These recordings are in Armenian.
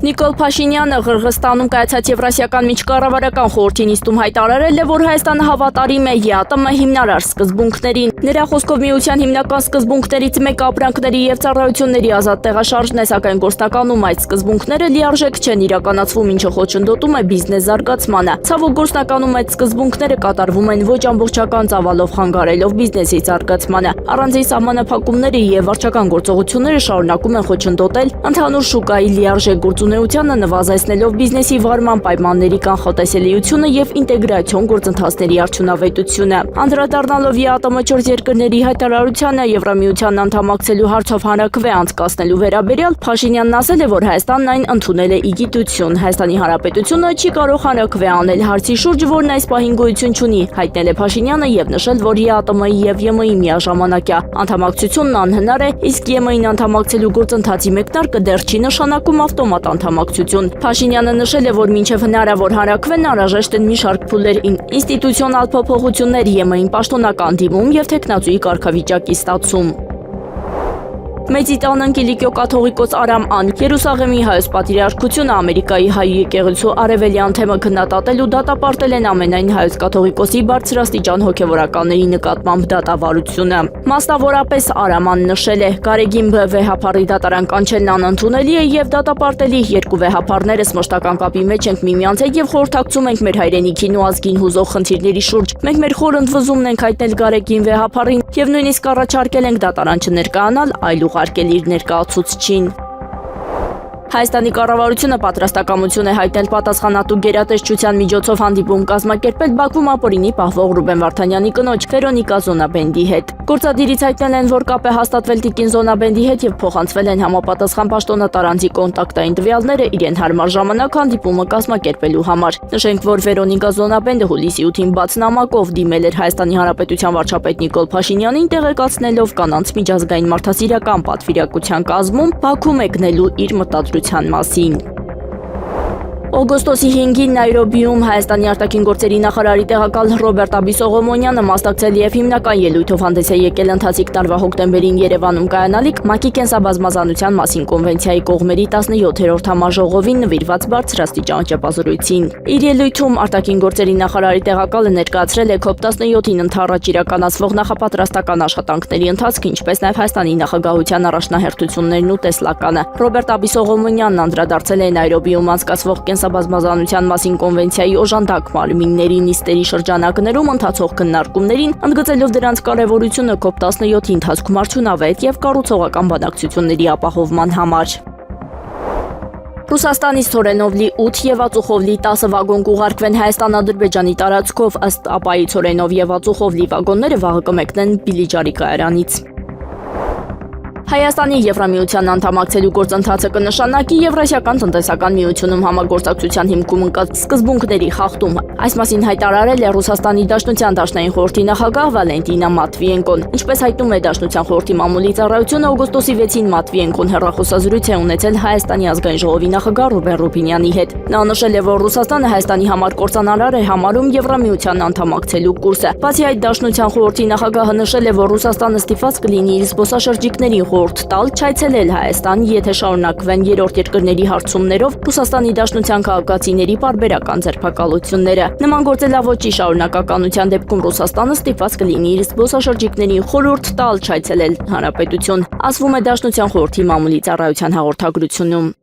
Նիկոլ Փաշինյանը Ղրղստանում կայացած Եվրասիական միջկառավարական խորհրդի նիստում հայտարարել է, որ Հայաստանը հավատարիմ է ԵԱՏՄ հիմնարար սկզբունքներին։ Նրա խոսքով միության հիմնական սկզբունքներից մեկը ապրանքների և ծառայությունների ազատ տեղաշարժն է, սակայն գործնականում այդ սկզբունքները լիարժեք չեն իրականացվում, ինչը խոչընդոտում է բիզնես զարգացմանը։ Ցավոք, գործնականում այդ սկզբունքները կատարվում են ոչ ամբողջական ծավալով, խանգարելով բիզնեսի զարգացմանը։ Առանձին սահմանափակումները և վարչական գործողությունները շարունակում են խոչընդոտել ընդհանուր շուկայի լիարժեք գործունեությանը, նվազեցնելով բիզնեսի վարման պայմանների կանխատեսելիությունը և ինտեգրացիոն գործընթացների արդյունավետությունը։ Անդրադառնալով ԵԱՏՄ 4 երկրների հայտարարությանը Եվրամիությանն անդամակցելու հարցով հանրաքվե անցկացնելու վերաբերյալ, Փաշինյանն ասել է, որ Հայաստանն այն ընդունել է ի գիտություն։ Հայաստանի Հանրապետությունը չի կարող հանրաքվե անել հարցի շուրջ, որն այս պահին գոյություն չունի, հայտնել է Փաշինյանը և նշել, որ ԵԱՏՄ-ի և ԵՄ-ի միաժամանակյա անդամակցությունն անհնար է, իսկ ԵՄ-ին անդամակցելու գործընթացի մեկնարկը դեռ չի նշանակում ավտոմատ անդամակցություն։ Փաշինյանը նշել է, որ մինչև հնարավոր հանրաքվեն անհրաժեշտ են մի շարք փուլեր, ինստիտուցիոնալ փոփոխություններ, ԵՄ-ին պաշտոնական դիմում և թեկնածուի կարգավիճակի ստացում։ Մեծիտան Կիլիկիո կաթողիկոս Արամ Ան Երուսաղեմի հայոց պատրիարքությունը Ամերիկայի հայ եկեղեցու արևելյան թեմը քննադատել ու դատապարտել են ամենայն հայոց կաթողիկոսի բարձրաստիճան հոգևորականների նկատմամբ դատավարությունը։ Մասնավորապես Արաման նշել է, Գարեգին վեհափառի դատարան կանչելն անընդունելի է և դատապարտելի, երկու վեհափառներս մշտական կապի մեջ ենք միմյանց հետ և խորհրդակցում ենք մեր հայրենիքին ու ազգին հուզող խնդիրների շուրջ։ Մենք մեր խոր ընդվզումն ենք հայտնել Գարեգին վեհափառին և նույնիսկ առաջարկել ենք դատարան չներկայանալ, այլ ուղարկել իր ներկայացուցչին։ Հայաստանի կառավարությունը պատրաստակամություն է հայտնել պատասխանատու գերատեսչության միջոցով հանդիպում կազմակերպել Բաքվում ապօրինի պահվող Ռուբեն Վարդանյանի կնոջ Վերոնիկա Զոնաբենդի հետ։ Գործադիրից հայտնել են, որ կապ է հաստատվել տիկին Զոնաբենդի հետ և փոխանցվել են համապատասխան պաշտոնատարանցի կոնտակտային տվյալները իրեն հարմար ժամանակ հանդիպումը կազմակերպելու համար։ Նշենք, որ Վերոնիկա Զոնաբենդը հուլիսի 8-ին բաց նամակով դիմել էր Հայաստանի Հանրապետության վարչապետ Նիկոլ Փաշինյանին, տեղեկացնելով կանանց միջազգային մարդասիրական պատվիրակության կազմում Բաքու մեկնելու իր մտադրության մասին։ Օգոստոսի 5-ին Նայրոբիում Հայաստանի արտաքին գործերի նախարարի տեղակալ Ռոբերտ Աբիսողոմոնյանը մասնակցել և հիմնական ելույթով հանդես է եկել ընթացիկ տարվա հոկտեմբերին Երևանում կայանալիք ՄԱԿ-ի կենսաբազմազանության մասին կոնվենցիայի կողմերի 17-րդ համաժողովին նվիրված բարձրաստիճան ճեպազրույցին։ Իր ելույթում արտաքին գործերի նախարարի տեղակալը ներկայացրել է COP17-ին ընդառաջ իրականացվող նախապատրաստական աշխատանքների ընթացքը, ինչպես նաև Հայաստանի նախագահության առաջնահերթություններն ու տեսլականը։ Ռոբերտ Աբիսողոմոնյանն անդրադարձել է Նայրոբիում անցկացվող կենսաբազմազանության մասին կոնվենցիայի օժանդակ մարմինների նիստերի շրջանակներում ընթացող քննարկումներին, ընդգծելով դրանց կարևորությունը COP17-ի ընթացքում արդյունավետ և կառուցողական բանակցությունների ապահովման համար։ Ռուսաստանից Ցորենովլի 8 և Ածուխովլի 10 վագոն կուղարկվեն Հայաստան-Ադրբեջանի տարածքով, ըստ ԱՊԱ-ի Ցորենով և Ածուխովլի վագոնները վաղը կմեկնեն Բիլիջարի կայարանից։ Հայաստանի Եվրամիության անդամակցելու գործընթացը կնշանակի Եվրասիական տնտեսական միությունում համագործակցության հիմքում ընկած սկզբունքների խախտում։ Այս մասին հայտարարել է Ռուսաստանի Դաշնության դաշնային խորհրդի նախագահ Վալենտինա Մատվիենկոն։ Ինչպես հայտնում է Դաշնության խորհրդի մամուլի ծառայությունը, օգոստոսի 6-ին Մատվիենկոն հեռախոսազրույց է ունեցել Հայաստանի ազգային ժողովի նախագահ Ռուբեն Ռուբինյանի հետ։ Նա նշել է, որ Ռուսաստանը Հայաստանի համար կործանարար է համարում Եվրամիության անդամակցելու կուրսը։ Բացի այդ, Դաշնության խորհրդի նախագահը նշել է, որ Ռուսաստանը ստիպված կլինի իր զբոսաշրջիկներին խորհուրդ տալ չայցելել Հայաստան, եթե շարունակվեն երրորդ երկրների հարցումներով Ռուսաստանի Դաշնության քաղաքացիների պարբերական ձերբակալությունները։ Նման գործելավոճի շարունակականության դեպքում Ռուսաստանը ստիպված կլինի իր զբոսաշրջիկներին խորհուրդ տալ չայցելել Հանրապետություն, ասվում է Դաշնության խորհրդի մամուլի ծառայության հաղորդագրությունում։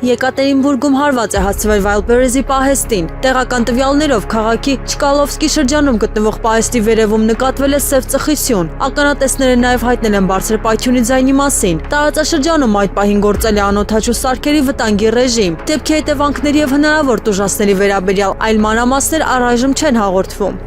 Եկատերինբուրգում հարված է հասցվել Վայլբերեզի պահեստին։ Տեղական տվյալներով քաղաքի Չկալովսկի շրջանում գտնվող պահեստի վերևում նկատվել է սև ծխի սյուն։ Ականատեսները նաև հայտնել են բարձր պայթյունի ձայնի մասին։ Տարածաշրջանում այդ պահին գործել է անօդաչու սարքերի վտանգի ռեժիմ։ Դեպքի հետևանքների և հնարավոր տուժածների վերաբերյալ այլ մանրամասներ առայժմ չեն հաղորդվում։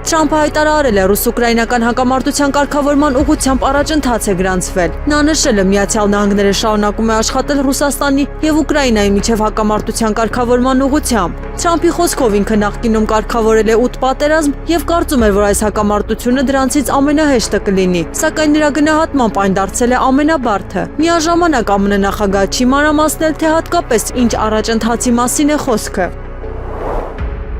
Թրամփը հայտարարել է ռուս-ուկրաինական հակամարտության կարգավորման ուղղությամբ առաջընթաց է գրանցվել։ Նա նշել է, Միացյալ Նահանգները շարունակում է աշխատել Ռուսաստանի և Ուկրաինայի միջև հակամարտության կարգավորման ուղղությամբ։ Թրամփի խոսքով ինքը նախկինում կարգավորել է 8 պատերազմ և կարծում էր, որ այս հակամարտությունը դրանցից ամենահեշտը կլինի, սակայն նրա գնահատմամբ այն դարձել է ամենաբարդը։ Միաժամանակ ԱՄՆ նախագահը չի մանրամասնել, թե հատկապես ինչ առաջընթացի մասին է խոսքը։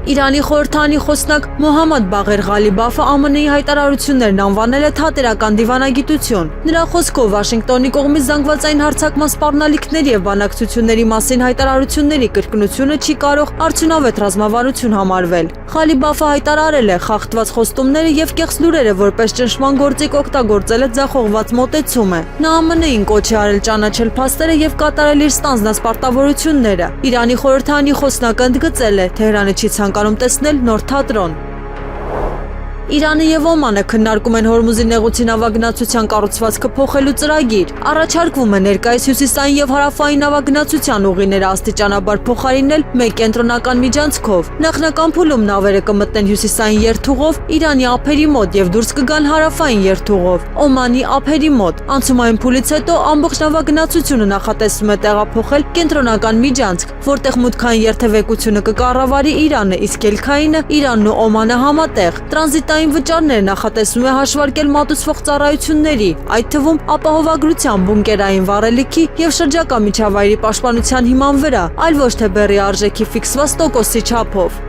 Իրանի խորհրդանի խոսնակ Մոհամմադ Բաղեր Ղալիբաֆը ԱՄՆ-ի հայտարարություններն անվանել է թատերական դիվանագիտություն։ Նրա խոսքով Վաշինգտոնի կողմից զանգվածային հարձակման սպառնալիքների եւ բանակցությունների մասին հայտարարությունների կրկնությունը չի կարող արդյունավետ ռազմավարություն համարվել։ Ղալիբաֆը հայտարարել է խախտված խոստումները եւ կեղծ լուրերը որպես ճնշման գործիք օգտագործելը ձախողված մոտեցում է։ Նա ԱՄՆ-ին կոչ է արել ճանաչել փաստերը եւ կատարել իր ստանձնասպարտավորությունները։ Իրանի խորհրդանի խոսնակը ընդգծել է, Թեհրանը չի ցանկանում տեսնել նոր թատրոն։ Իրանը եւ Օմանը քննարկում են Հորմուզի նեղուցի նավագնացության կառուցվածքը փոխելու ծրագիր։ Առաջարկվում է ներկայիս հյուսիսային եւ հարավային նավագնացության ուղիները աստիճանաբար փոխարինել մեկ կենտրոնական միջանցքով։ Նախնական փուլում նավերը կմտնեն հյուսիսային երթուղով Իրանի ափերի մոտ եւ դուրս կգան հարավային երթուղով Օմանի ափերի մոտ։ Անցումային փուլից հետո ամբողջ նավագնացությունը նախատեսվում է տեղափոխել կենտրոնական միջանցք, որտեղ մուտքային երթևեկությունը կկառավարի Իրանը, իսկ ելքայինը Իրանն ու Օմանը համատեղ։ Տրանզիտային վճարներ նախատեսվում է հաշվարկել մատուցվող ծառայությունների, այդ թվում ապահովագրության, բունկերային վառելիքի եւ շրջակա միջավայրի պաշտպանության հիման վրա, այլ ոչ թե բեռի արժեքի ֆիքսված տոկոսի չափով։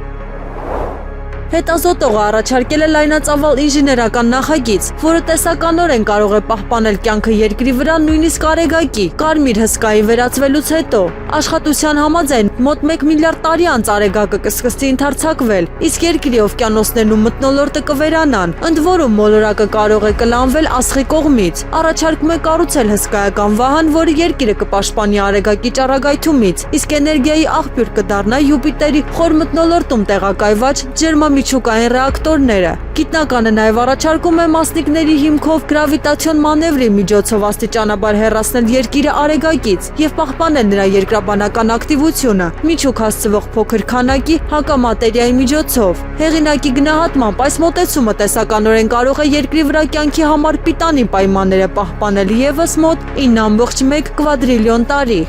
Հետազոտողը առաջարկել է լայնածավալ ինժեներական նախագիծ, որը տեսականորեն կարող է պահպանել կյանքը երկրի վրա նույնիսկ արեգակի, կարմիր հսկայի վերածվելուց հետո։ Աշխատության համաձայն մոտ 1 միլիարդ տարի անց արեգակը կսկսի ընդարձակվել, իսկ երկրի օվկիանոսներն ու մթնոլորտը կվերանան, ընդ որում մոլորակը կարող է կլանվել աստղի կողմից։ Առաջարկում է կառուցել հսկայական վահան, որը երկիրը կպաշտպանի արեգակի ճառագայթումից, իսկ էներգիայի աղբյուր կդառնա Յուպիտերի խոր մթնոլորտում տեղակայված ջերմամիջուկային ռեակտորները։ Գիտնականը նաև առաջարկում է մասնիկների հիմքով գրավիտացիոն մանևրի միջոցով աստիճանաբար հեռացնել երկիրը արեգակից եւ պահպանել նրա երկրաբանական ակտիվությունը միջուկ հասցվող փոքր քանակի հակամատերիայի միջոցով։ Հեղինակի գնահատմամբ այս մոտեցումը տեսականորեն կարող է երկրի վրա կյանքի համար պիտանի պայմանները պահպանել եւս մոտ 9.1 կվադրիլիոն տարի։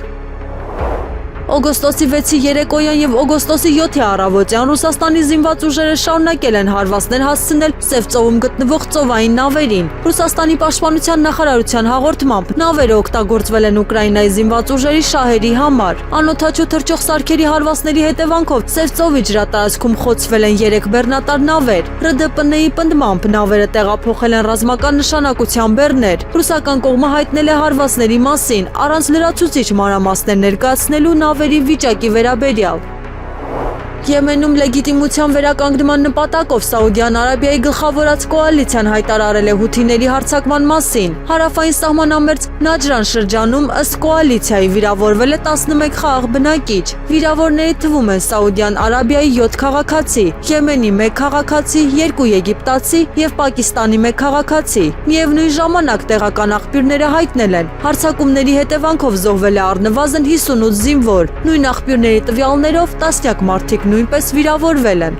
Օգոստոսի 6-ի երեկոյան եւ օգոստոսի 7-ի առավոտյան Ռուսաստանի զինված ուժերը շարունակել են հարվածներ հասցնել Սև ծովում գտնվող ծովային նավերին։ Ռուսաստանի պաշտպանության նախարարության հաղորդմամբ նավերը օգտագործվել են Ուկրաինայի զինված ուժերի շահերի համար։ Անօդաչու թռչող սարքերի հարվածների հետևանքով Սև ծովի ջրատարածքում խոցվել են 3 բեռնատար նավեր։ ՌԴՊՆ-ի պնդմամբ նավերը տեղափոխել են ռազմական նշանակության բեռներ։ Ռուսական կողմը հայտնել է հարվածների մասին, առանց լրացուցիչ մանրամասներ ներկայացնելու նավերի վիճակի վերաբերյալ։ Եմենում լեգիտիմության վերականգնման նպատակով Սաուդյան Արաբիայի գլխավորած կոալիցիան հայտարարել է հութիների հարձակման մասին։ Հարավային սահմանամերձ Նաջրան շրջանում ըստ կոալիցիայի վիրավորվել է 11 խաղաղ բնակիչ։ Վիրավորների թվում են Սաուդյան Արաբիայի 7 քաղաքացի, Եմենի 1 քաղաքացի, 2 եգիպտացի եւ Պակիստանի 1 քաղաքացի։ Միևնույն ժամանակ տեղական աղբյուրները հայտնել են, հարձակումների հետևանքով զոհվել է առնվազն 58 զինվոր։ Նույն աղբյուրների տվյալներով տասնյակ մարդիկ նույնպես վիրավորվել են։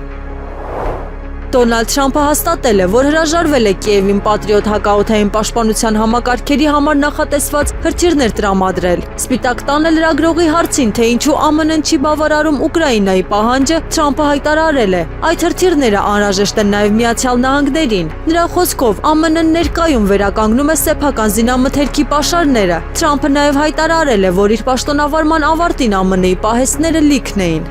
Դոնալդ Թրամփը հաստատել է, որ հրաժարվել է Կիևին պատրիոտ հակաօդային պաշտպանության համակարգերի համար նախատեսված հրթիռներ տրամադրել։ Սպիտակ տանը լրագրողի հարցին, թե ինչու ԱՄՆ-ն չի բավարարում Ուկրաինայի պահանջը, Թրամփը հայտարարել է. այդ հրթիռները անհրաժեշտ են նաև Միացյալ Նահանգներին։ Նրա խոսքով ԱՄՆ-ն ներկայում վերականգնում է սեփական զինամթերքի պաշարները։ Թրամփը նաև հայտարարել է, որ իր պաշտոնավարման ավարտին ԱՄՆ-ի պահեստները լիքն էին։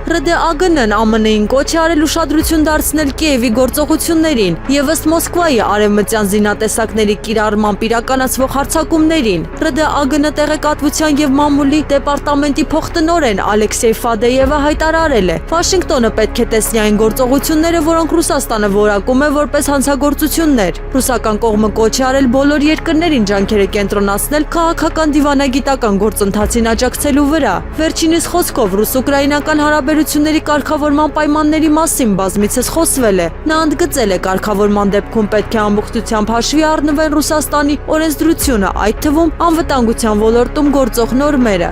ՌԴԱԳՆ-ն ԱՄՆ-ին կոչ է արել ուշադրություն դարձնել Կիևի գործողություններին եւ ըստ Մոսկվայի արևմտյան զինատեսակների կիրառմամբ իրականացվող հարձակումներին։ ՌԴԱԳՆ տեղեկատվության եւ մամուլի դեպարտամենտի փոխտնօրեն Ալեքսեյ Ֆադեևը հայտարարել է. Վաշինգտոնը պետք է տեսնի այն գործողությունները, որոնք Ռուսաստանը որակում է որպես հանցագործություններ։ Ռուսական կողմը կոչ է արել բոլոր երկրներին ջանքերը կենտրոնացնել քաղաքական դիվանագիտական գործընթացին աջակցելու վրա։ Վերջինիս խոսքով ռուս-ուկրաինական հարաբերությունների կարգավորման պայմանների մասին բազմիցս խոսվել է։ Նա ընդգծել է, կարգավորման դեպքում պետք է ամբողջությամբ հաշվի առնվեն Ռուսաստանի օրենսդրությունը, այդ թվում անվտանգության ոլորտում գործող նորմերը։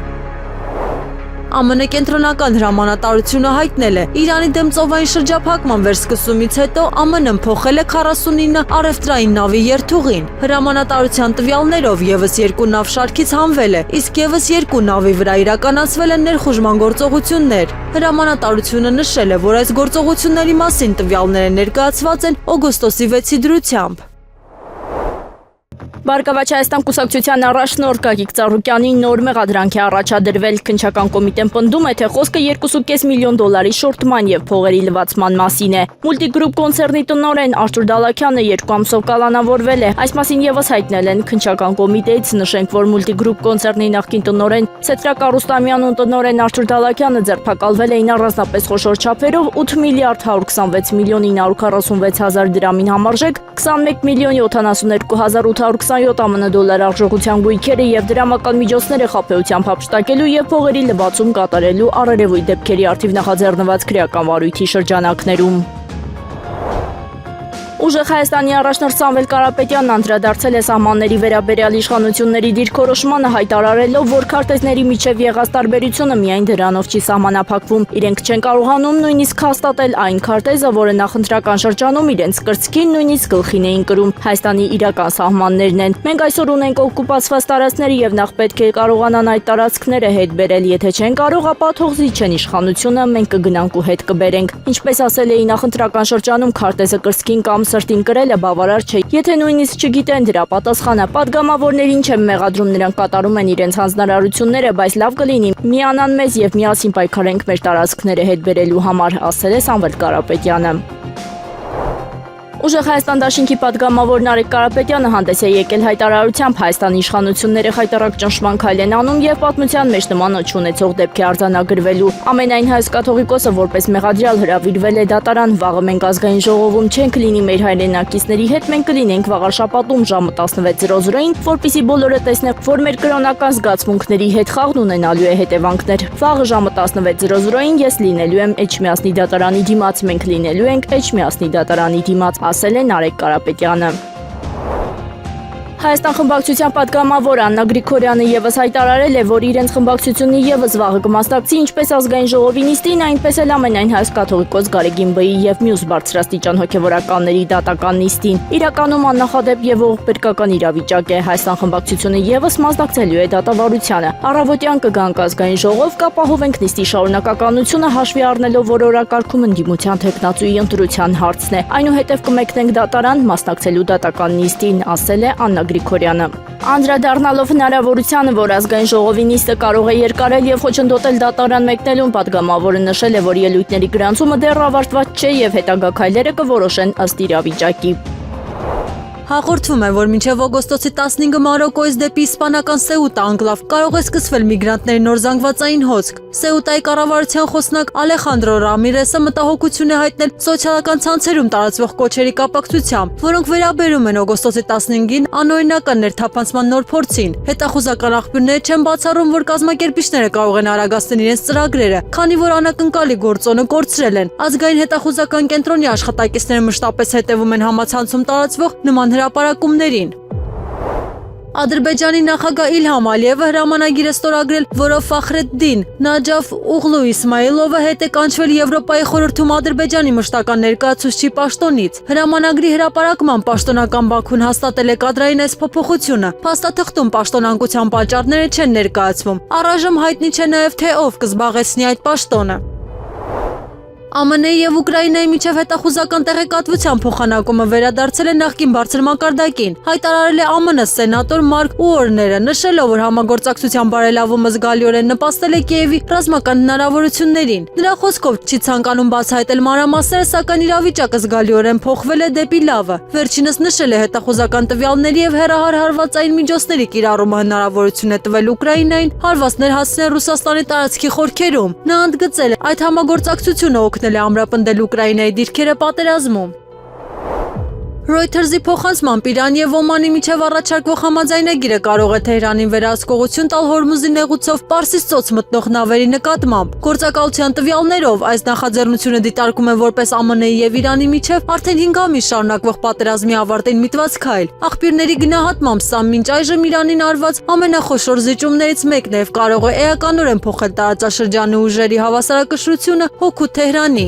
ԱՄՆ կենտրոնական հրամանատարությունը հայտնել է, Իրանի դեմ ծովային շրջափակման վերսկսումից հետո ԱՄՆ-ն փոխել է 49 առևտրային նավի երթուղին։ Հրամանատարության տվյալներով եւս 2 նավ շարքից հանվել է, իսկ եւս 2 նավի վրա իրականացվել են ներխուժման գործողություններ։ Հրամանատարությունը նշել է, որ այս գործողությունների մասին տվյալները ներկայացված են օգոստոսի 6-ի դրությամբ։ Բարգավաճ Հայաստան կուսակցության առաջնորդ Գագիկ Ծառուկյանի նոր մեղադրանքի առաջադրվել քննչական կոմիտեն պնդում է, թե խոսքը 2.5 միլիոն դոլարի շորթման եւ փողերի լվացման մասին է։ Մուլտիգրուպ կոնցեռնի տնօրեն Արթուր Դալաքյանը 2 ամսով կալանավորվել է։ Այս մասին եւս հայտնել են քննչական կոմիտեից։ Նշենք, որ Մուլտիգրուպ կոնցեռնի նախկին տնօրեն Սետրակ Արուստամյանն ու տնօրեն Արթուր Դալաքյանը ձերբակալվել էին առանձնապես խոշոր չափերով 8 միլիարդ 126 միլիոն 946 հազար դրամին համարժեք 21 միլիոն 72 հազար 827 ԱՄՆ դոլար արժողության գույքերը եւ դրամական միջոցները խաբեությամբ հափշտակելու եւ փողերի լվացում կատարելու առերևույթ դեպքերի արդիվ նախաձեռնված քրեական վարույթի շրջանակներում։ Ուժեղ Հայաստանի առաջնորդ Սամվել Կարապետյանն անդրադարձել է սահմանների վերաբերյալ իշխանությունների դիրքորոշմանը, հայտարարելով, որ քարտեզների միջև եղած տարբերությունը միայն դրանով չի սահմանափակվում։ Իրենք չեն կարողանում նույնիսկ հաստատել այն քարտեզը, որը նախընտրական շրջանում իրենց կրծքին նույնիսկ գլխին էին կրում։ Հայաստանի իրական սահմաններն են։ Մենք այսօր ունենք օկուպացված տարածքներ եւ նախ պետք է կարողանան այդ տարածքները հետ բերել։ Եթե չեն կարող, ապա թող զիջեն իշխանությունը, մենք կգնանք ու հետ կբերենք։ Ինչպես ասել էի նախընտրական շրջանում քարտեզը կրծքին կամ սրտին կրելը բավարար չէ։ Եթե նույնիսկ չգիտեն դրա պատասխանը, պատգամավորներին չեմ մեղադրում, նրանք կատարում են իրենց հանձնարարությունները, բայց լավ կլինի միանան մեզ եւ միասին պայքարենք մեր տարածքները հետ բերելու համար, ասել է Սամվել Կարապետյանը։ Ուժեղ Հայաստան դաշինքի պատգամավոր Նարեկ Կարապետյանը հանդես է եկել հայտարարությամբ Հայաստանի իշխանությունները խայտառակ ճնշման քայլ են անում եւ պատմության մեջ նման չունեցող դեպք է արձանագրվելու։ Ամենայն հայոց կաթողիկոսը որպես մեղադրյալ հրավիրվել է դատարան։ Վաղը մենք ազգային ժողովում չենք լինի մեր հայրենակիցների հետ, մենք կլինենք վաղաշաբաթում ժամը 16:00-ին, որպեսզի բոլորը տեսնեն, որ մեր կրոնական զգացմունքների հետ խաղն ունենալու է հետևանքներ։ Վաղը ժամը 16:00-ին ես լինելու եմ Էջմիածնի դատարանի դիմաց, մենք լինելու ենք Էջմիածնի դատարանի դիմաց, ասել է Նարեկ Կարապետյանը։ Հայաստան խմբակցության պատգամավոր Աննա Գրիգորյանը եւս հայտարարել է, որ իրենց խմբակցությունի եւս վաղը կմասնակցի ինչպես ազգային ժողովի նիստին, այնպես էլ ամենայն հայոց կաթողիկոս Գարեգին Բ-ի եւ մյուս բարձրաստիճան հոգեվորականների դատական նիստին։ Իրականում աննախադեպ եւ ողբերգական իրավիճակ է։ Հայաստան խմբակցությունը եւս մասնակցելու է դատավարությանը։ Առավոտյան կգանք ազգային ժողով, կապահովենք նիստի շարունակականությունը հաշվի առնելով, որ օրակարգում ընդդիմության թեկնածուի ընտրության հարցն է։ Այնուհետև կմեկնենք դատարան մասնակցելու դատական նիստին, ասել է Աննա Գրիգորյանը։ Անդրադառնալով հնարավորությանը, որ ազգային ժողովի նիստը կարող է երկարել եւ խոչընդոտել դատարան մեկնելուն, պատգամավորը նշել է, որ ելույթների գրանցումը դեռ ավարտված չէ եւ հետագա քայլերը կորոշեն ըստ իրավիճակի։ Հաղորդվում է, որ մինչև օգոստոսի 15-ը Մարոկոյից դեպի իսպանական Սեուտա անկլավ կարող է սկսվել միգրանտների նոր զանգվածային հոսք։ Սեուտայի կառավարության խոսնակ Ալեխանդրո Ռամիրեսը մտահոգություն է հայտնել սոցիալական ցանցերում տարածվող կոչերի կապակցությամբ, որոնք վերաբերում են օգոստոսի 15-ին անօրինական ներթափանցման նոր փորձին։ Հետախուզական աղբյուրները չեն բացառում, որ կազմակերպիչները կարող են արագացնել իրենց ծրագրերը, քանի որ անակնկալի գործոնը կորցրել են։ Ազգային հետախուզական կենտրոնի աշխատակիցները մշտապես հետևում են համացանցում տարածվող նման հրապարակումներին։ Ադրբեջանի նախագահ Իլհամ Ալիևը հրամանագիր է ստորագրել, որով Ֆախրեդդին Նաջաֆ Ուղլու Իսմայիլովը հետ է կանչվել Եվրոպայի խորհրդում Ադրբեջանի մշտական ներկայացուցչի պաշտոնից։ Հրամանագրի հրապարակման պաշտոնական Բաքուն հաստատել է կադրային այս փոփոխությունը։ Փաստաթղթում պաշտոնանկության պատճառները չեն ներկայացվում։ Առայժմ հայտնի չէ նաև թե ով կզբաղեցնի այդ պաշտոնը։ ԱՄՆ-ի եւ Ուկրաինայի միջև հետախուզական տեղեկատվության փոխանակումը վերադարձել է նախկին բարձր մակարդակին, հայտարարել է ԱՄՆ սենատոր Մարկ Ուորները, նշելով, որ համագործակցության բարելավումը զգալիորեն նպաստել է Կիևի ռազմական հնարավորություններին։ Նրա խոսքով չի ցանկանում բացահայտել մանրամասները, սակայն իրավիճակը զգալիորեն փոխվել է դեպի լավը։ Վերջինս նշել է հետախուզական տվյալների եւ հեռահար հարվածային միջոցների կիրառումը հնարավորություն է տվել Ուկրաինային հարվածներ հասցնել Ռուսաստանի տարածքի խորքերում։ Նա ընդգծել է, այդ համագործակցությունը օգնել է ամրապնդել Ուկրաինայի դիրքերը պատերազմում։ Reuters-ի փոխանցմամբ Իրան եւ Օմանի միջև առաջարկվող համաձայնագիրը կարող է Թեհրանին վերահսկողություն տալ Հորմուզի նեղուցով Պարսից ծոց մտնող նավերի նկատմամբ։ Գործակալության տվյալներով այս նախաձեռնությունը դիտարկում է որպես ԱՄՆ-ի եւ Իրանի միջև արդեն 5 ամիս շարունակվող պատերազմի ավարտին միտված քայլ։ Աղբյուրների գնահատմամբ սա մինչ այժմ Իրանին արված ամենախոշոր զիջումներից մեկն է եւ կարող է էականորեն փոխել տարածաշրջանի ուժերի հավասարակշռությունը հօգուտ Թեհրանի։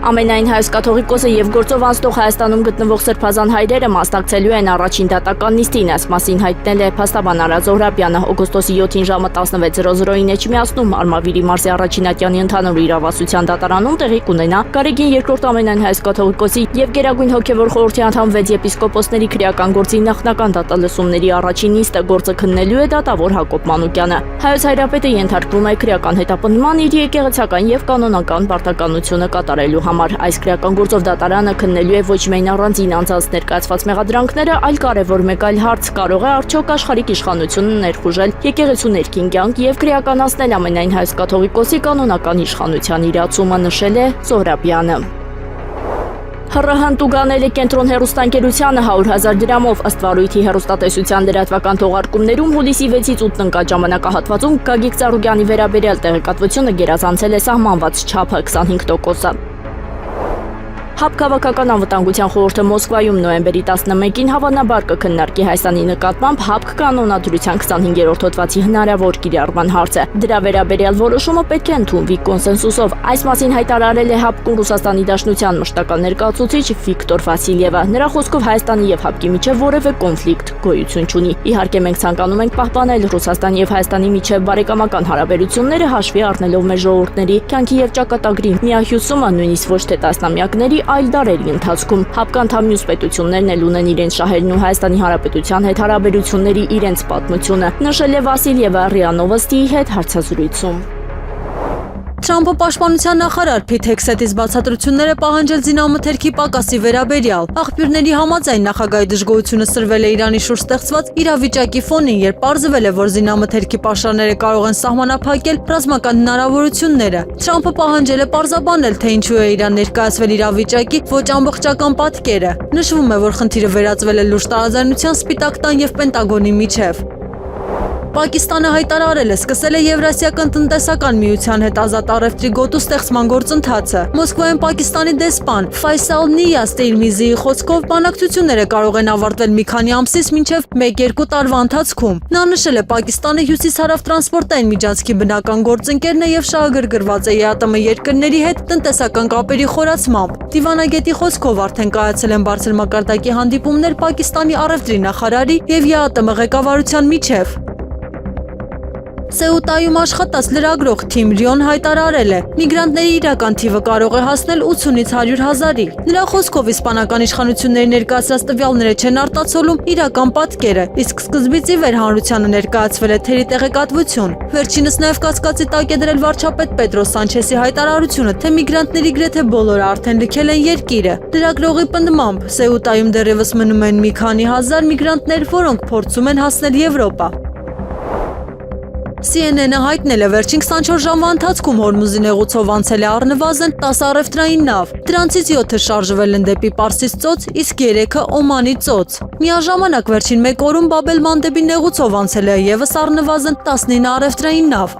Ամենայն հայոց կաթողիկոսը եւ գործով անցնող Հայաստանում գտնվող սրբազան հայրերը մասնակցելու են առաջին դատական նիստին, այս մասին հայտնել է փաստաբան Արա Զոհրաբյանը։ Օգոստոսի 7-ին ժամը 16:00-ին Էջմիածնում Արմավիրի Մարզի առաջին ընդհանուր իրավասության դատարանում տեղի կունենա Գարեգին II ամենայն հայոց կաթողիկոսի եւ Գերագույն հոգեվոր խորհրդի անդամ 6 եպիսկոպոսների քրեական գործի նախնական դատալսումների առաջին նիստը գործը քննելու է դատավոր Հակոբ Մանուկյանը։ Հայոց հայրապետը ենթարկվում է քրեական հետապնդման իր եկեղեցական եւ կանոնական պարտականությունը կատարելու համար այս քրեական գործով դատարանը քննելու է ոչ միայն առանձին անձանց ներկայացված մեղադրանքները, այլ կարևոր մեկ այլ հարց՝ կարող է արդյոք աշխարհիկ իշխանությունը ներխուժել եկեղեցու ներքին կյանք եւ քրեականացնել ամենայն հայոց կաթողիկոսի կանոնական իշխանության իրացումը, նշել է Զոհրաբյանը։ ՀՌՀ-ն տուգանել է կենտրոն հեռուստաընկերությանը 100,000 դրամով ըստ վարույթի հեռուստատեսության լրատվական թողարկումներում հուլիսի 6-ից 8 ընկած ժամանակահատվածում Գագիկ Ծառուկյանի վերաբերյալ տեղեկատվությունը գերազանցել է սահմանված չափը 25%։ ՀԱԲ քաղաքական անվտանգության խորհուրդը Մոսկվայում նոյեմբերի 11-ին հավանաբար կքննարկի Հայաստանի նկատմամբ ՀԱԲ կանոնադրության 25-րդ հոդվածի հնարավոր կիրառման հարցը։ Դրա վերաբերյալ որոշումը պետք է ընդունվի կոնսենսուսով։ Այս մասին հայտարարել է ՀԱԲ-ում Ռուսաստանի Դաշնության մշտական ներկայացուցիչ Վիկտոր Վասիլյևը։ Նրա խոսքով Հայաստանի եւ ՀԱԲ-ի միջև որևէ կոնֆլիկտ գոյություն չունի։ Իհարկե մենք ցանկանում ենք պահպանել Ռուսաստանի եւ Հայաստանի միջև բարեկամական հարաբերությունները հաշվի առնելով մեր ժողովուրդների կյանքի եւ ճակատագրի միահյուսումը նույնիսկ ոչ թե տասնամյակների այլ դարերի ընթացքում ՀԱԲ անդամ մյուս պետություններն էլ ունեն իրենց շահերն ու Հայաստանի Հանրապետության հետ հարաբերությունների իրենց պատմությունը, նշել է Վասիլյևը ՌԻԱ Նովոստիի հետ հարցազրույցում։ Թրամփը պաշտպանության նախարար Փիթ Հեքսեթից բացատրություններ է պահանջել զինամթերքի պակասի վերաբերյալ։ Աղբյուրների համաձայն նախագահի դժգոհությունը սրվել է Իրանի շուրջ ստեղծված իրավիճակի ֆոնին, երբ պարզվել է, որ զինամթերքի պաշարները կարող են սահմանափակել ռազմական հնարավորությունները։ Թրամփը պահանջել է պարզաբանել, թե ինչու է Իրան ներկայացվել իրավիճակի ոչ ամբողջական պատկերը։ Նշվում է, որ խնդիրը վերածվել է լուրջ տարաձայնության Սպիտակ տան եւ Պենտագոնի միջև։ Պակիստանը հայտարարել է սկսել է Եվրասիական տնտեսական միության հետ ազատ առևտրի գոտու ստեղծման գործընթացը։ Մոսկվայում Պակիստանի դեսպան Ֆայսալ Նիազ Տերմիզիի խոսքով բանակցությունները կարող են ավարտվել մի քանի ամսից մինչև 1-2 տարվա ընթացքում։ Նա նշել է Պակիստանը հյուսիս-հարավ տրանսպորտային միջանցքի բնական գործընկերն է եւ շահագրգռված է ԵԱՏՄ երկրների հետ տնտեսական կապերի խորացմամբ։ Դիվանագետի խոսքով արդեն կայացել են բարձր մակարդակի հանդիպումներ Պակիստանի առևտրի նախարարի եւ ԵԱՏՄ ղեկավարության միջև։ Սեուտայում աշխատած լրագրող Թիմ Ռիոն հայտարարել է. միգրանտների իրական թիվը կարող է հասնել 80-ից 100,000-ի։ Նրա խոսքով իսպանական իշխանությունների ներկայացրած տվյալները չեն արտացոլում իրական պատկերը, իսկ սկզբից ի վեր հանրությանը ներկայացվել է թերի տեղեկատվություն։ Վերջինս նաև կասկածի տակ է դրել վարչապետ Պետրո Սանչեսի հայտարարությունը, թե միգրանտների գրեթե բոլորը արդեն լքել են երկիրը։ Լրագրողի պնդմամբ Սեուտայում դեռևս մնում են մի քանի հազար միգրանտներ, որոնք փորձում են հասնել Եվրոպա։ CNN-ը հայտնել է վերջին 24 ժամվա ընթացքում Հորմուզի նեղուցով անցել է առնվազն 10 առևտրային նավ։ Դրանցից 7-ը շարժվել են դեպի Պարսից ծոց, իսկ 3-ը Օմանի ծոց։ Միաժամանակ վերջին 1 օրում Բաբել Մանդեբի նեղուցով անցել է եւս առնվազն 19 առևտրային նավ։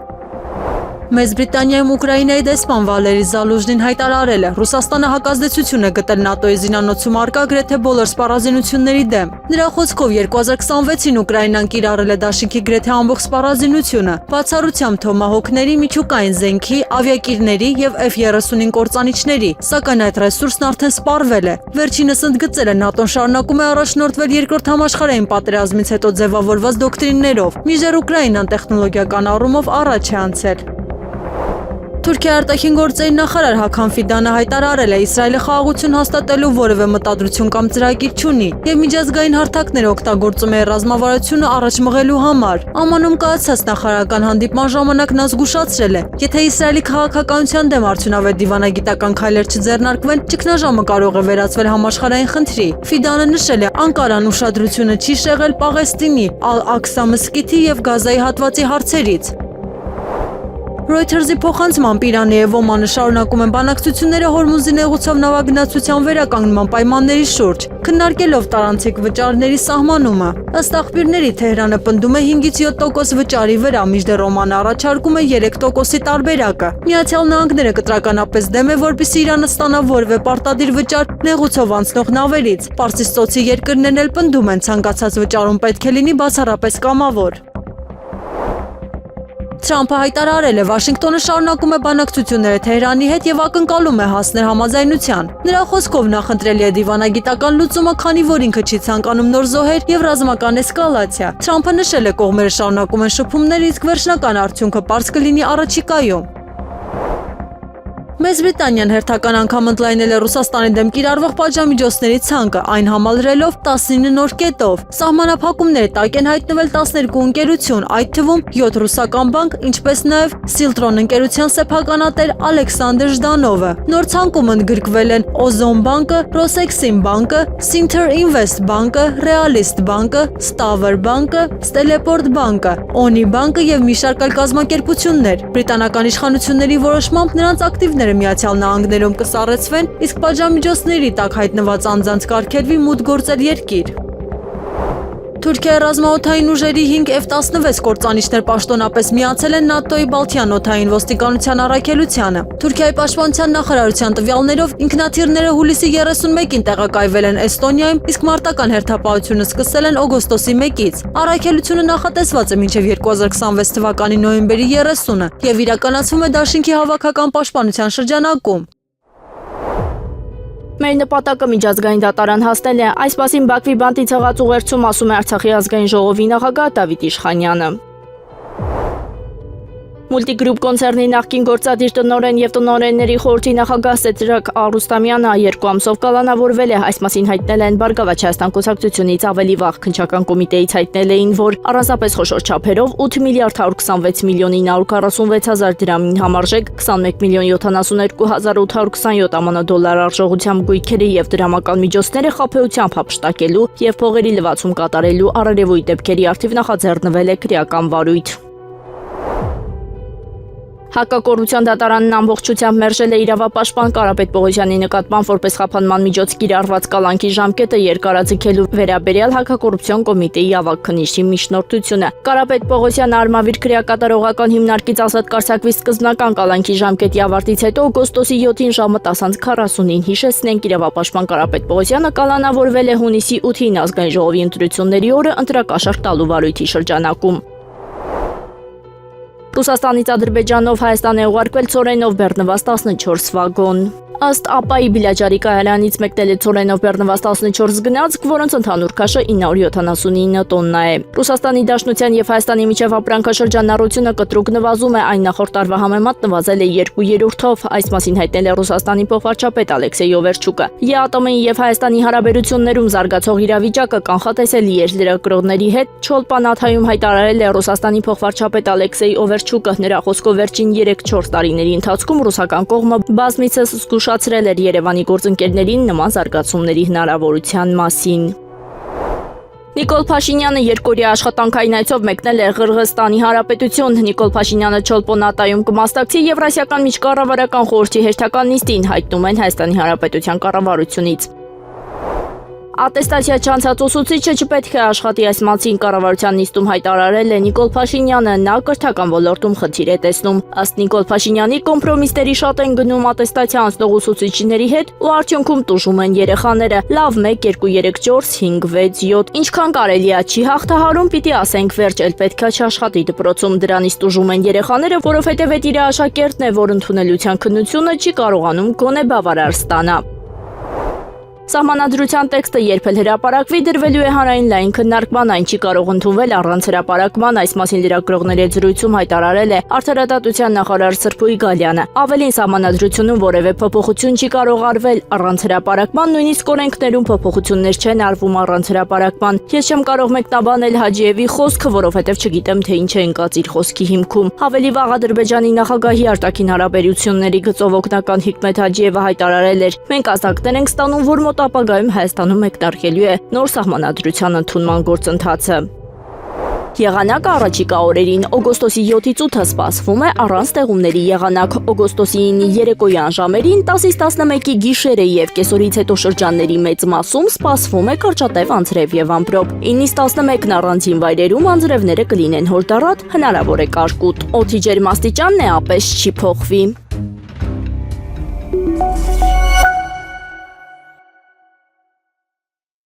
Մեծ Բրիտանիայում Ուկրաինայի դեսպան Վալերի Զալուժնին հայտարարել է. Ռուսաստանը հակազդեցություն է գտել ՆԱՏՕ-ի զինանոցում առկա գրեթե բոլոր սպառազինությունների դեմ։ Նրա խոսքով 2026-ին Ուկրաինան կիրառել է դաշինքի գրեթե ամբողջ սպառազինությունը, բացառությամբ թոմահոքների, միջուկային զենքի, ավիակիրների եւ F-35 կործանիչների, սակայն այդ ռեսուրսն արդեն սպառվել է։ Վերջինս ընդգծել է ՆԱՏՕ-ն շարունակում է առաջնորդվել երկրորդ համաշխարհային պատերազմից հետո ձևավորված դոկտրիններով, մինչդեռ Ուկրաինան տեխնոլոգիական առումով առաջ է անցել։ Թուրքիայի արտաքին գործերի նախարար Հական Ֆիդանը հայտարարել է Իսրայելը խաղաղություն հաստատելու որևէ մտադրություն կամ ծրագիր չունի եւ միջազգային հարթակները օգտագործում է ռազմավարությունը առաջ մղելու համար։ ԱՄՆ-ում կայացած նախարարական հանդիպման ժամանակ նա զգուշացրել է. եթե Իսրայելի քաղաքականության դեմ արդյունավետ դիվանագիտական քայլեր չձեռնարկվեն, ճգնաժամը կարող է վերածվել համաշխարհային խնդրի։ Ֆիդանը նշել է. Անկարան ուշադրությունը չի շեղել Պաղեստինի, Ալ-Աքսա մզկիթի եւ Գազայի հատվածի հարցերից։ Reuters-ի փոխանցմամբ Իրանը եւ Օմանը շարունակում են բանակցությունները Հորմուզի նեղուցով նավագնացության վերականգնման պայմանների շուրջ, քննարկելով տարանցիկ վճարների սահմանումը։ Ըստ աղբյուրների Թեհրանը պնդում է 5-ից 7% վճարի վրա, մինչդեռ Օմանը առաջարկում է 3%-ի տարբերակը։ Միացյալ Նահանգները կտրականապես դեմ է, որպեսզի Իրանը ստանա որևէ պարտադիր վճար նեղուցով անցնող նավերից։ Պարսից ծոցի երկրներն էլ պնդում են ցանկացած վճարում պետք է լինի բացառապես կամավոր։ Թրամփը հայտարարել է Վաշինգտոնը շարունակում է բանակցությունները Թեհրանի հետ եւ ակնկալում է հասնել համաձայնության։ Նրա խոսքով նախընտրելի է դիվանագիտական լուծումը, քանի որ ինքը չի ցանկանում նոր զոհեր եւ ռազմական էսկալացիա։ Թրամփը նշել է կողմերը շարունակում են շփումներ, իսկ վերջնական արդյունքը պարզ կլինի առաջիկայում։ Մեծ Բրիտանիան հերթական անգամ ընդլայնել է Ռուսաստանի դեմ կիրառվող պատժամիջոցների ցանկը, այն համալրելով 19 նոր կետով։ Սահմանափակումների տակ են հայտնվել 12 ընկերություն, այդ թվում 7 ռուսական բանկ, ինչպես նաև Սիլտրոն ընկերության սեփականատեր Ալեքսանդր Ժդանովը։ Նոր ցանկում ընդգրկվել են Օզոն բանկը, Ռոսեքսին բանկը, Sinter Invest բանկը, Realist բանկը, Stavr բանկը, Stelleport բանկը, Oni բանկը եւ մի շարք այլ կազմակերպություններ։ Բրիտանական իշխանությունների որոշմամբ նրանց ակտիվները Միացյալ Նահանգներում կսառեցվեն, իսկ պատժամիջոցների տակ հայտնված անձանց կարգելվի մուտք գործել երկիր։ Թուրքիայի ռազմաօդային ուժերի 5 F-16 կործանիչներ պաշտոնապես միացել են ՆԱՏՕ-ի Բալթյան օդային ոստիկանության առաքելությանը։ Թուրքիայի պաշտպանության նախարարության տվյալներով ինքնաթիռները հուլիսի 31-ին տեղակայվել են Էստոնիայում, իսկ մարտական հերթապահությունը սկսել են օգոստոսի 1-ից։ Առաքելությունը նախատեսված է մինչև 2026 թվականի նոյեմբերի 30-ը եւ իրականացվում է Դաշինքի հավաքական պաշտպանության շրջանակում։ Մեր նպատակը միջազգային դատարան հասնել է, այս մասին Բաքվի բանտից եղած ուղերձում ասում է Արցախի ազգային ժողովի նախագահ Դավիթ Իշխանյանը։ Մուլտիգրուպ կոնցեռնի նախկին գործադիր տնօրեն եւ տնօրենների խորհրդի նախագահ Սեդրակ Արուստամյանը 2 ամսով կալանավորվել է, այս մասին հայտնել են Բարգավաճ Հայաստան կուսակցությունից ավելի վաղ քննչական կոմիտեից հայտնել էին, որ առանձնապես խոշոր չափերով 8 միլիարդ 126 միլիոն 946 հազար դրամին համարժեք 21 միլիոն 72 հազար 827 ԱՄՆ դոլար արժողությամբ գույքերը եւ դրամական միջոցները խաբեությամբ հափշտակելու եւ փողերի լվացում կատարելու առերևույթ դեպքերի արդիվ նախաձեռնվել է քրեական վարույթ։ Հակակոռուպցիոն դատարանն ամբողջությամբ մերժել է իրավապաշտպան Կարապետ Պողոսյանի նկատմամբ որպես խափանման միջոց կիրառված կալանքի ժամկետը երկարաձգելու վերաբերյալ հակակոռուպցիոն կոմիտեի ավագ քննիչի միջնորդությունը։ Կարապետ Պողոսյանը արմավիր քրեակատարողական հիմնարկից ազատ կարգավի սկզբնական կալանքի ժամկետի ավարտից հետո օգոստոսի 7-ին ժամը 10:40-ին հիշեցնենք իրավապաշտպան Կարապետ Պողոսյանը կալանավորվել է հունիսի 8-ին ազգային ժողովի ընտրությունների օրը ընտրակաշառք տալու վարույթի շրջանակում։ Ռուսաստանից Ադրբեջանով Հայաստան է ուղարկվել ցորենով բեռնված 14 վագոն։ Ըստ ԱՊԱ-ի Բիլաջարի կայարանից մեկնել է ցորենով բեռնված 14 գնացք, որոնց ընդհանուր քաշը 979 տոննա է։ Ռուսաստանի Դաշնության եւ Հայաստանի միջև ապրանքաշրջանառությունը կտրուկ նվազում է, այն նախորդ տարվա համեմատ նվազել է 2/3-ով, այս մասին հայտնել է Ռուսաստանի փոխվարչապետ Ալեքսեյ Օվերչուկը։ ԵԱՏՄ-ի եւ Հայաստանի հարաբերություններում զարգացող իրավիճակը կանխատեսելի էր լրագրողների հետ Չոլպանաթայում հայտարարել է Ռուսաստանի փոխվարչապետ Ալեքսեյ Օվերչուկը։ Նրա խոսքով վերջին 3-4 տարիների ընթացքում ռուսական կողմը բազմիցս զգուշացրել էր Երևանի գործընկերներին նման զարգացումների հնարավորության մասին։ Նիկոլ Փաշինյանը երկօրյա աշխատանքային այցով մեկնել է Ղրղըզստանի Հանրապետություն։ Նիկոլ Փաշինյանը Չոլպոնատայում կմասնակցի Եվրասիական միջկառավարական խորհրդի հերթական նիստին, հայտնում են Հայաստանի Հանրապետության կառավարությունից։ Ատեստացիա չանցած ուսուցիչը չպետք է աշխատի, այս մասին կառավարության նիստում հայտարարել է Նիկոլ Փաշինյանը, նա կրթական ոլորտում խնդիր է տեսնում։ Ըստ Նիկոլ Փաշինյանի կոմպրոմիսների շատ են գնում ատեստացիա անցնող ուսուցիչների հետ ու արդյունքում տուժում են երեխաները։ Լավ 1, 2, 3, 4, 5, 6, 7, ինչքան կարելի է չի հաղթահարում, պիտի ասենք վերջ էլ պետք է չաշխատի դպրոցում, դրանից տուժում են երեխաները, որովհետև այդ իր աշակերտն է, որ ընդունելության քննությունը չի կարողանում գոնե բավարար ստանա։ Սահմանադրության տեքստը երբ էլ հրապարակվի դրվելու է հանրային լայն քննարկման, այն չի կարող ընդունվել առանց հրապարակման, այս մասին լրագրողների հետ զրույցում հայտարարել է Արդարադատության նախարար Սրփուի Գալյանը։ Ավելին, սահմանադրությունում որևէ փոփոխություն չի կարող արվել առանց հրապարակման, նույնիսկ օրենքներում փոփոխություններ չեն արվում առանց հրապարակման։ Ես չեմ կարող մեկնաբանել Հաջիևի խոսքը, որովհետև չգիտեմ, թե ինչ է ընկած իր խոսքի հիմքում։ Ավելի վաղ Ադրբեջանի նախագահի արտաքին հարաբերությունների գծով օգնական Հիկմետ Հաջիևը հայտարարել էր. «Մենք ազատներ ենք ստանում, որ մոտ ապագայում Հայաստանում մեկնարկելու է նոր սահմանադրության ընդունման գործընթացը»։ Եղանակը առաջիկա օրերին օգոստոսի 7-ից 8-ը սպասվում է առանց տեղումների եղանակ, օգոստոսի 9-ի երեկոյան ժամերին 10-ից 11-ի գիշերը եւ կեսօրից հետո շրջանների մեծ մասում սպասվում է կարճատև անձրև եւ ամպրոպ, 9-ից 11-ն առանձին վայրերում անձրևները կլինեն հորդառատ, հնարավոր է կարկուտ, օդի ջերմաստիճանն է ապես չի փոխվի։